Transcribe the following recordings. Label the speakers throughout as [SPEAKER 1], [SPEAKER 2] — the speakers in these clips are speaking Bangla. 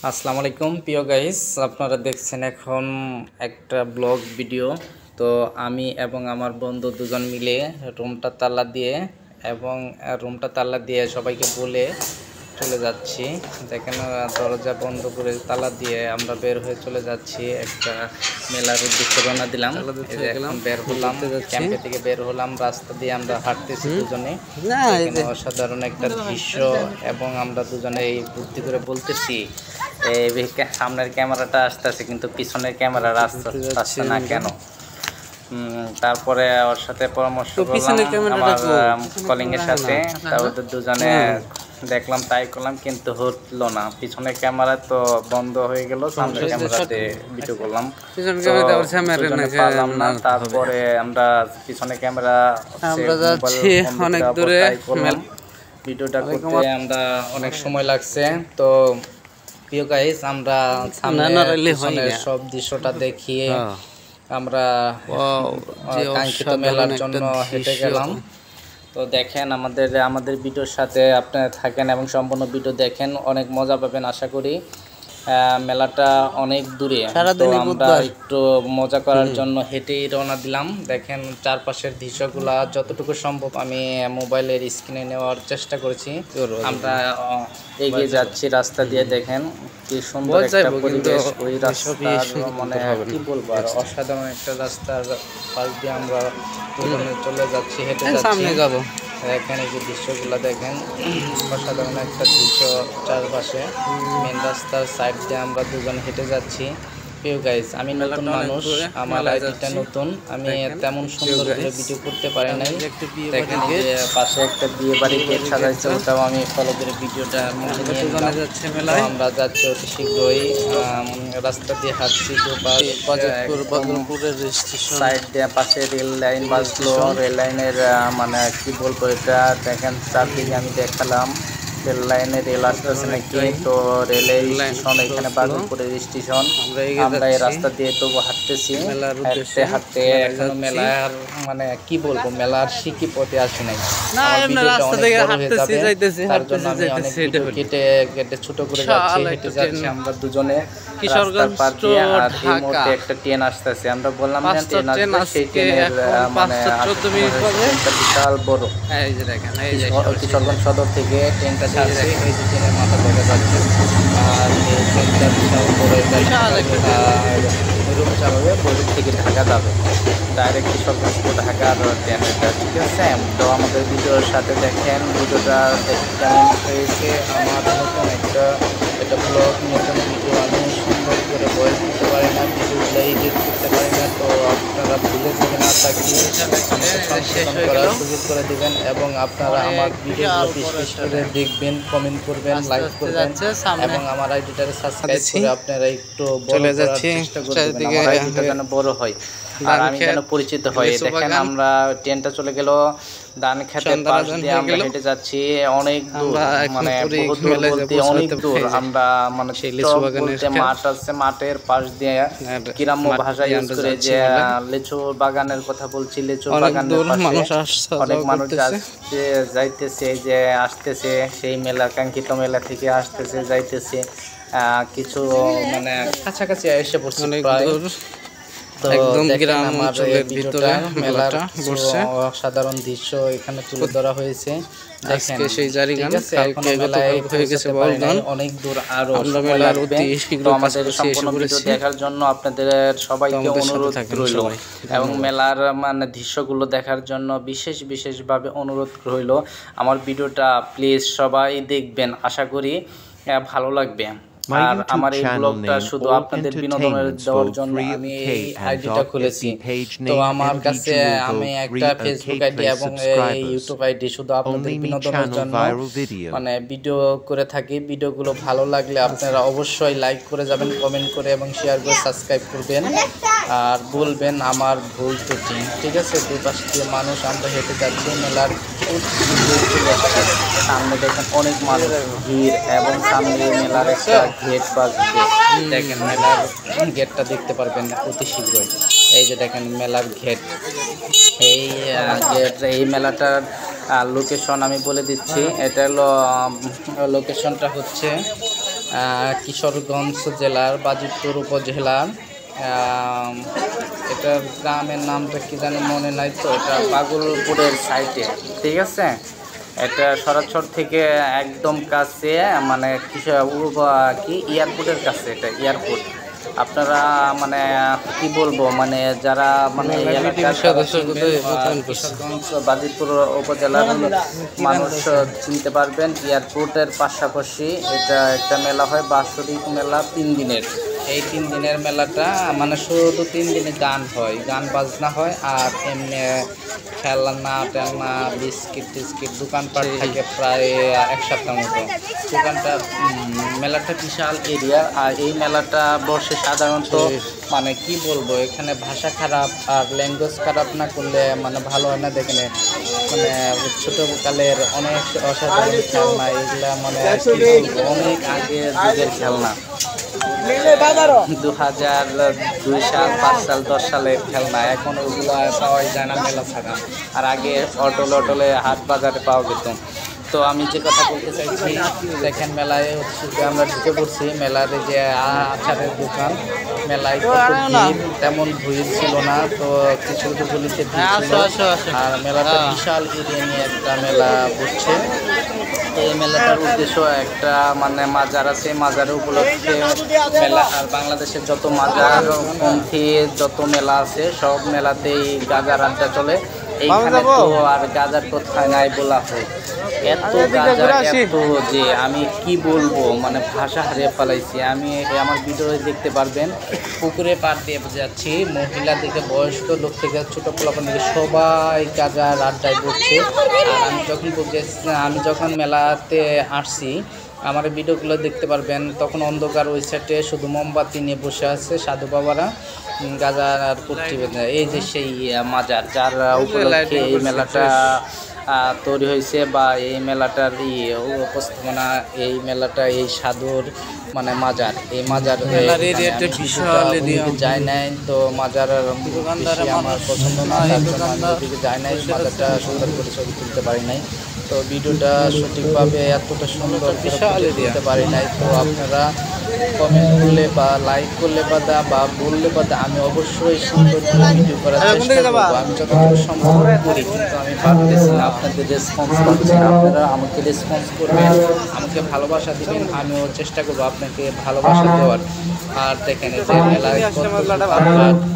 [SPEAKER 1] আসসালামু আলাইকুম প্রিয় গাইস, আপনারা দেখছেন এখন একটা ব্লগ ভিডিও। তো আমি এবং আমার বন্ধু দুজন মিলে রুমটা তালা দিয়ে সবাইকে বলে চলে যাচ্ছি। দেখেন দরজা বন্ধ করে তালা দিয়ে আমরা বের হয়ে চলে যাচ্ছি, একটা মেলার উদ্দেশ্যে রওনা দিলাম। এখন বের হলাম, ক্যাম্পে থেকে বের হলাম, রাস্তা দিয়ে আমরা হাঁটতেছি দুজনে। অসাধারণ একটা দৃশ্য এবং আমরা দুজনে এই বুদ্ধি করে বলতেছি এই সামনের ক্যামেরাটা আসতেছে কিন্তু পিছনের ক্যামেরা আসছে না কেন। তারপরে ওর সাথে পরামর্শ করলাম আমার কলিং এর সাথে, তারপরে দুজনে দেখলাম তাই করলাম, কিন্তু হলো না। পিছনের ক্যামেরা তো বন্ধ হয়ে গেল, সামনের ক্যামেরাতে ভিডিও করলাম, পারলাম না। তারপরে আমরা পিছনের ক্যামেরা অনেক দূরে ভিডিওটা করতে আমরা অনেক সময় লাগছে। তো প্রিয় গাইস, আমরা সামনে সব দৃশ্যটা দেখিয়ে আমরা কাঙ্ক্ষিত মেলার জন্য হেঁটে গেলাম। তো দেখেন আমাদের ভিডিওর সাথে আপনারা থাকেন এবং সম্পূর্ণ ভিডিও দেখেন, অনেক মজা পাবেন আশা করি। মেলাটা অনেক দূরে, তো আমরা একটু মজা করার জন্য হেঁটেই রওনা দিলাম। দেখেন চারপাশের দৃশ্যগুলা যতটুকু সম্ভব আমি মোবাইলের স্ক্রিনে নেওয়ার চেষ্টা করেছি। আমরা এগিয়ে যাচ্ছি রাস্তা দিয়ে, দেখেন কি সুন্দর একটা পরিবেশ। ওই রাস্তার মানে কি বলবো, আর অসাধারণ একটা রাস্তার পাশ দিয়ে আমরা চলে যাচ্ছি, হেঁটে যাচ্ছি। এখানে যে দৃশ্যগুলো দেখেন, অসাধারণ একটা দৃশ্য। চারপাশে মেন রাস্তার সাইড দিয়ে আমরা দুজন হেঁটে যাচ্ছি। প্রিয় গাইস, আমি নতুন মানুষ, আমার আইডিটা নতুন, আমি তেমন সুন্দর করে ভিডিও করতে পারি নাই। দেখেন যে পাশে একটা বিয়ে বাড়ি গেট সাজাইছে, ওটাও আমি ফলো করে ভিডিওটা আমরা যাচ্ছি অতি শীঘ্রই। রাস্তা দিয়ে হাঁটছি, সাইড দিয়ে পাশে রেল লাইন বাজলো, রেল লাইনের মানে কি বলবো এটা দেখেন, চারদিকে আমি দেখালাম রেল লাইনে রেল আসতেছে নাকি। তো রেলের স্টেশন এখানে বাগলপুরের স্টেশন। আমরা এই রাস্তা দিয়ে তবু হাঁটতেছি, হাঁটতে এখনো মেলার মানে কি বলবো, মেলার শিখি পথে আসি নাই। তার জন্য আমি অনেক কেটে ছোট করে যাচ্ছি, হেঁটে যাচ্ছি আমরা দুজনে রাস্তার পার দিয়ে। আর এই মুহূর্তে একটা ট্রেন আসতেছে, আমরা বললাম না ট্রেন আসবে, সেই ট্রেনের মানে বিশাল বড় কিশোরগঞ্জ সদর থেকে ট্রেনটা ছাড়ছে, এই যে ট্রেনের মাথা দেখা যাচ্ছে। আর এই ট্রেনটা বিশাল বড়, রুমে চালাবে, বৈরুপ থেকে ঢাকা যাবে, ডাইরেক্ট কিশোরগঞ্জ ঢাকার ট্রেনটা, ঠিক আছে। তো আমাদের ভিডিওর সাথে দেখেন, ভিডিওটা দেখে কেমন হয়েছে। আমার নতুন একটা ব্লগ, নতুন ভিডিও, আমি সুন্দর করে ভয়েস দিতে পারি না, ভিডিওগুলো এডিট করতে পারি না। তো আপনারা ভুলে যাবেন, আশা করি করার সুযোগ করে দেবেন এবং আপনারা আমার ভিডিওগুলো বিশেষ করে দেখবেন, কমেন্ট করবেন, লাইক করবেন এবং আমার আইডিটাকে সাবস্ক্রাইব করে আপনারা একটু বড় করার চেষ্টা করবেন, আমার আইডিটা যেন বড় হয় আর আমি যেন পরিচিত হই। দেখেন আমরা ট্রেনটা চলে গেল, ধান খেতের পাশ দিয়ে আমরা হেঁটে যাচ্ছি, অনেক দূর, মানে বহুত দূর বলতে অনেক দূর। আমরা মানে বলতে মাঠ আছে, মাঠের পাশ দিয়ে গ্রাম্য ভাষা ইউজ করে যে লিচু বাগানের কথা বলছি, লিচু বাগানের পাশে অনেক মানুষ যাইতেছে, যে আসতেছে সেই মেলা, কাঙ্ক্ষিত মেলা থেকে আসতেছে যাইতেছে, কিছু মানে কাছাকাছি এসে পড়ছে প্রায়। একদম গ্রাম অঞ্চলের ভিতরে মেলার অসাধারণ দৃশ্য এখানে তুলে ধরা হয়েছে। আজকে সেই জারিগান, কালকে হয়ে গেছে বলগান, অনেক দূর আরো সময় লাগবে। তো আমাদের সম্পূর্ণ ভিডিও দেখার জন্য আপনাদের সবাইকে অনুরোধ রইল এবং মেলার মানে দৃশ্যগুলো দেখার জন্য বিশেষভাবে অনুরোধ রইল। আমার ভিডিওটা প্লিজ সবাই দেখবেন, আশা করি ভালো লাগবে। আর আমার এই ব্লগটা শুধু আপনাদের বিনোদনের দেওয়ার জন্য আমি এই আইডিটা খুলেছি। তো আমার কাছে আমি একটা ফেসবুক আইডি এবং ইউটিউব আইডি শুধু আপনাদের বিনোদনের জন্য মানে ভিডিও করে থাকি। ভিডিওগুলো ভালো লাগলে আপনারা অবশ্যই লাইক করে যাবেন, কমেন্ট করে এবং শেয়ার করে সাবস্ক্রাইব করবেন আর বলবেন আমার ভুল ত্রুটি, ঠিক আছে। দুই পাশ দিয়ে মানুষ আমরা হেঁটে যাচ্ছি, মেলার সামনে দেখেন অনেক মানুষ ভিড় এবং সামনে মেলার একটা গেট দেখেন, মেলার গেটটা দেখতে পারবেন অতি শীঘ্রই। এই যে দেখেন মেলার গেট, এই মেলাটার লোকেশন আমি বলে দিচ্ছি। এটা হলো লোকেশনটা হচ্ছে কিশোরগঞ্জ জেলার বাজিতপুর উপজেলার এটার গ্রামের নামটা কি জানি মনে নাই, তো এটা পাগলপুরের সাইডে, ঠিক আছে। এটা সরাসর থেকে একদম কাছে, মানে কি এয়ারপোর্টের কাছে, এটা এয়ারপোর্ট। আপনারা মানে কি বলবো, মানে যারা মানে কিশোরগঞ্জ বাজিতপুর উপজেলার মানুষ চিনতে পারবেন, এয়ারপোর্টের পাশাপাশি এটা একটা মেলা হয়, বাৎসরিক মেলা 3 দিনের। এই 3 দিনের মেলাটা মানে শুধু 3 দিনে গান হয়, গান বাজনা হয়, আর এমনি খেলনা টেলনা বিস্কিট টিস্কিট দোকানপাট থাকে প্রায় 1 সপ্তাহ মতো। মেলাটা বিশাল এরিয়া। আর এই মেলাটা বর্ষে সাধারণত মানে কি বলবো, এখানে ভাষা খারাপ আর ল্যাঙ্গুয়েজ খারাপ না করলে মানে ভালো হয় না। দেখেন মানে ছোটকালের অনেক অসাধারণ খেলনা, এগুলা মানে অনেক আগের যুগের খেলনা, 2002 সাল 5 সাল 10 সালের খেলনা। এখন ওগুলো পাওয়াই যায় না মেলা ছাড়া। আর আগে অটলে হাট বাজারে পাওয়া যেত। তো আমি যে কথা বলতে চাইছি, দেখেন মেলায় হচ্ছে যে আমরা ঢুকে পড়ছি, মেলার যে আচারের দোকান, মেলায় তেমন ভিড় ছিল না, তো কিছু কিছু গলিতে আর মেলাটা বিশাল এরিয়া নিয়ে একটা মেলা বসছে। তো এই মেলাটার উদ্দেশ্য একটা মানে মাজার আছে, মাজারের উপলক্ষে মেলা। আর বাংলাদেশের যত মাজার পন্থী যত মেলা আছে সব মেলাতেই গাজার আড্ডা চলে। এইখানে তো আর গাজার কোথায় নাই বলা হয়, এত গাজা, এত যে আমি কি বলবো, মানে ভাষা হারিয়ে ফেলাইছি আমি। আমার ভিডিও দেখতে পারবেন, পুকুরে পাড় দিয়ে যাচ্ছি, মহিলা থেকে বয়স্ক লোক থেকে ছোটো পোলাপান থেকে সবাই গাজার আড্ডায় বসছে। আর আমি যখন মেলাতে আসছি, আমার ভিডিওগুলো দেখতে পারবেন, তখন অন্ধকার, ওই সাইডে শুধু মোমবাতি নিয়ে বসে আছে সাধু বাবারা গাজার আর পুট্টি বেঁধে। এই যে সেই মাজার যার উপলক্ষে এই মেলাটা তৈরি হয়েছে, বা এই মেলাটার উপস্থাপনা, এই মেলাটা এই সাধুর মানে মাজার, এই মাজার যায় নাই, তো মাজার আমার পছন্দ না, যায় নাই, মাজারটা সুন্দর করে ছবি তুলতে পারি নাই। তো ভিডিওটা সঠিকভাবে এতটা সুন্দর দিতে পারি নাই। তো আপনারা কমেন্ট করলে বা লাইক করলে বা বললে আমি অবশ্যই সুন্দর ভিডিও করার চেষ্টা করবো। আমি যতটুকু সম্ভব করি, কিন্তু আমি পারতেছি না, আপনাদের রেসপন্স পাচ্ছি না। আপনারা আমাকে রেসপন্স করবেন, আমাকে ভালোবাসা দিবেন, আমিও চেষ্টা করবো আপনাকে ভালোবাসা দেওয়ার। আর দেখেন এই যে মেলায়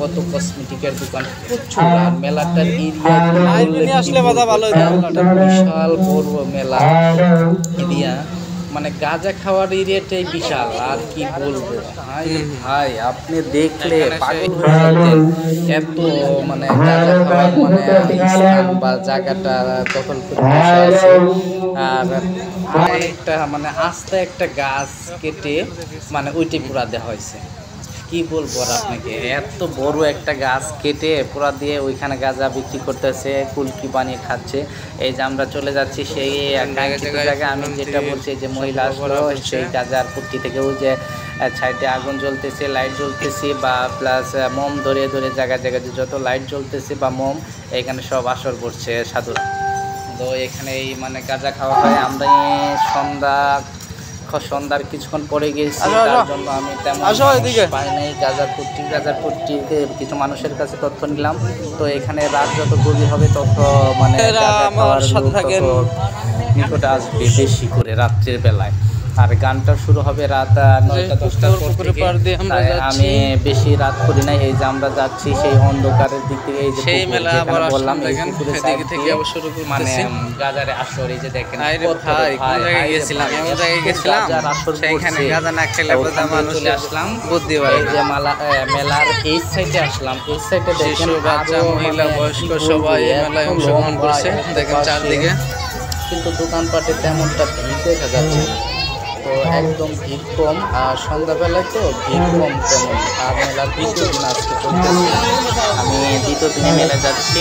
[SPEAKER 1] কত কসমেটিকের দোকান প্রচুর, আর মেলাটার এরিয়া বিশাল বড় মেলা এরিয়া, মানে গাঁজা খাওয়ার এরিয়াটাই বিশাল। আর কি বলবো ভাই, আপনি দেখলে পাগল হয়ে যাবেন, এত মানে গাঁজা খাওয়ার মানে স্থান বা জায়গাটা দখল করে বসে আছে। আর একটা মানে আস্তে একটা গাছ কেটে মানে ওইটাই পুরা দেওয়া হয়েছে। কি বলবো আর আপনাকে, এত বড় একটা গাছ কেটে পুরা দিয়ে ওইখানে গাঁজা বিক্রি করতেছে, কুলকি বানিয়ে খাচ্ছে। এই যে আমরা চলে যাচ্ছি সেই জায়গায়, আমি যেটা বলছি যে মহিলা আসলো সেই গাঁজার পুট্টি থেকে, ওই যে সাইডে আগুন জ্বলতেছে, লাইট জ্বলতেছে, বা প্লাস মোম ধরে ধরে জায়গায় জায়গায় যত লাইট জ্বলতেছে বা মোম, এখানে সব আসর করছে সাধুরা। তো এখানে এই মানে গাঁজা খাওয়া হয়। আমরা সন্ধ্যার কিছুক্ষণ পরে গেছি, তার জন্য আমি তেমন পাই নাই। গাজার পুট্টিতে কিছু মানুষের কাছে তথ্য নিলাম। তো এখানে রাত যত গভীর হবে তত মানে নিকটে আসবে বেশি করে রাত্রের বেলায়। আর গানটা শুরু হবে রাত 9টা-10টার পর থেকে। আমি বেশি রাত করি নাই, এই যে আমরা যাচ্ছি সেই অন্ধকারের দিক থেকে, এই যে বললাম মানে গাজারে আসর, এই যে দেখেন চলে আসলাম মেলার এই সাইডে আসলাম। এই সাইডে দেখেন মহিলা বয়স্ক সবাই মেলায় অংশগ্রহণ করছে, দেখেন চারদিকে, কিন্তু দোকানপাটে তেমনটা ভিড় দেখা যাচ্ছে না। তো একদম ভিড় কম, আর সন্ধ্যাবেলায় তো ভিড় কম তেমন। আর মেলার দ্বিতীয় দিন আজকে চলতেছে, আমি দ্বিতীয় দিনে মেলা যাচ্ছি,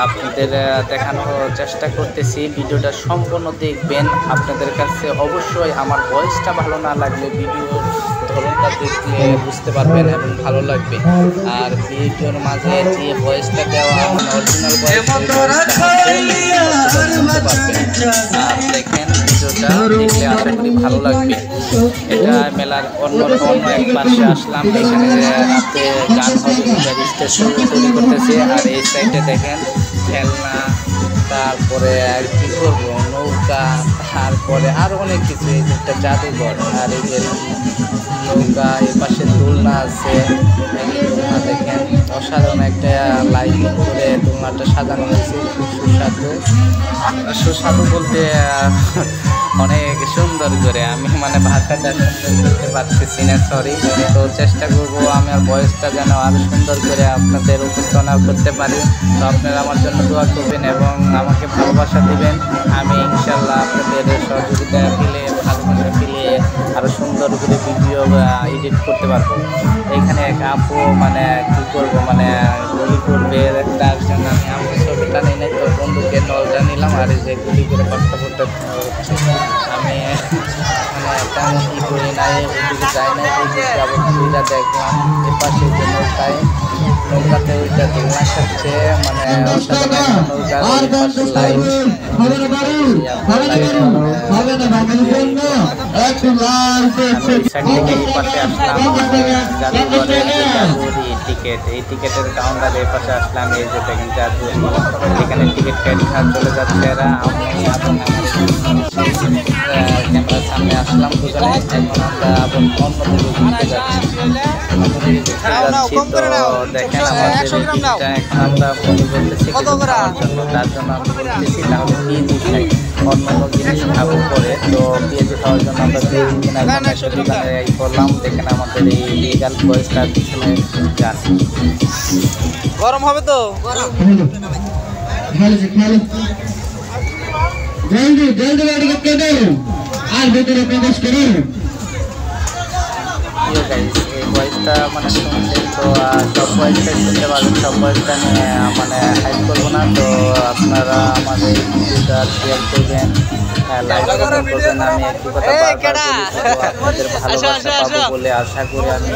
[SPEAKER 1] আপনাদের দেখানোর চেষ্টা করতেছি। ভিডিওটা সম্পূর্ণ দেখবেন। আপনাদের কাছে অবশ্যই আমার ভয়েসটা ভালো না লাগলে ভিডিওর ধরনটা দেখলে বুঝতে পারবেন এবং ভালো লাগবে। আর ভিডিওর মাঝে যে ভয়েসটা দেওয়া মানে অরিজিনাল ভয়েস শুনতে পারবেন। আর দেখেন ভিডিওটা দেখলে আশা করি ভালো লাগবে। এটা মেলার অন্য এক পাশে আসলাম, এখানে রাতে গান হবে, স্টেজ তৈরি করতেছে। আর এই সাইডে দেখেন খেলনা, তারপরে আর কি করবো নৌকা, তারপরে আরও অনেক কিছু। এই যে একটা জাদুঘর, আর এই যে নৌকা, এই পাশে দোলনা আছে। দোলনা দেখেন অসাধারণ একটা লাইটিং করে দোলনাটা সাজানো হয়েছে, খুব সুস্বাদু বলতে অনেক সুন্দর করে আমি মানে ভাষাটা সুন্দর করতে পারতেছি না, সরি। তো চেষ্টা করবো আমার ভয়েসটা যেন আরও সুন্দর করে আপনাদের উপস্থাপনা করতে পারি। তো আপনারা আমার জন্য দোয়া করবেন এবং আমাকে ভালোবাসা দিবেন। আমি ইনশাল্লাহ আপনাদের সহযোগিতা পেলে, ভালোবাসা পেলে আরও সুন্দর করে ভিডিও এডিট করতে পারবো। এখানে এক আপু মানে কী করবো মানে গুলি করবে, তার জন্য আমি আমার ছবিটা নিই নাই, তো বন্ধুকে নলটা নিলাম। আর এই যে গুলি করে কষ্ট করতে হচ্ছে, আমি মানে তেমন ই করি নাই, ওইদিকে যাই নাই। ওইদিকে আবার ঘুরিটা দেখলাম, এ পাশে যে নৌকাতে ওইটা দোলনা খাচ্ছে, মানে অসাধারণ নৌকা, ওই পাশে লাইট। এই পাশে আসলাম জাদুঘরের টিকিট, এই টিকিটের কাউন্টার এই পাশে আসলাম। এই যে দেখেন জাদু, এখানে টিকিট কেটে চলে যাচ্ছে এরা। আমি এবং ক্যামেরার সামনে আসলাম দুজনে। এখন আমরা আবার অন্যদিকে ঘুরতে যাচ্ছি। তো দেখেন আমাদের টিকিটটা এখন আমরা মনে করতেছি খাওয়ার জন্য, তার জন্য আমি বলতেছি তাহলে পেঁয়াজি খাই, অন্য জিনিস খাবো পরে। তো পেঁয়াজি খাওয়ার জন্য আমরা পেঁয়াজি কেনার এই করলাম। দেখেন আমাদের এই লিগাল ভয়েসটা পিছনে গান। গরম হবে তো
[SPEAKER 2] জলদি জলদি গাড়ি কেটে আর ভেতরে প্রবেশ করুন।
[SPEAKER 1] এই ভয়েসটা মানে শুনছেন, তো সব ভয়েসটাই শুনতে পারবেন, সব ভয়েসটা নিয়ে মানে হাইড করবো না। তো আপনারা আমাদের এই ভিডিওটা শেয়ার করবেন, লাইক করবেন। আমি একটি কথা বারবার বলি, আপনাদের ভালোবাসা পাবো বলে আশা করি আমি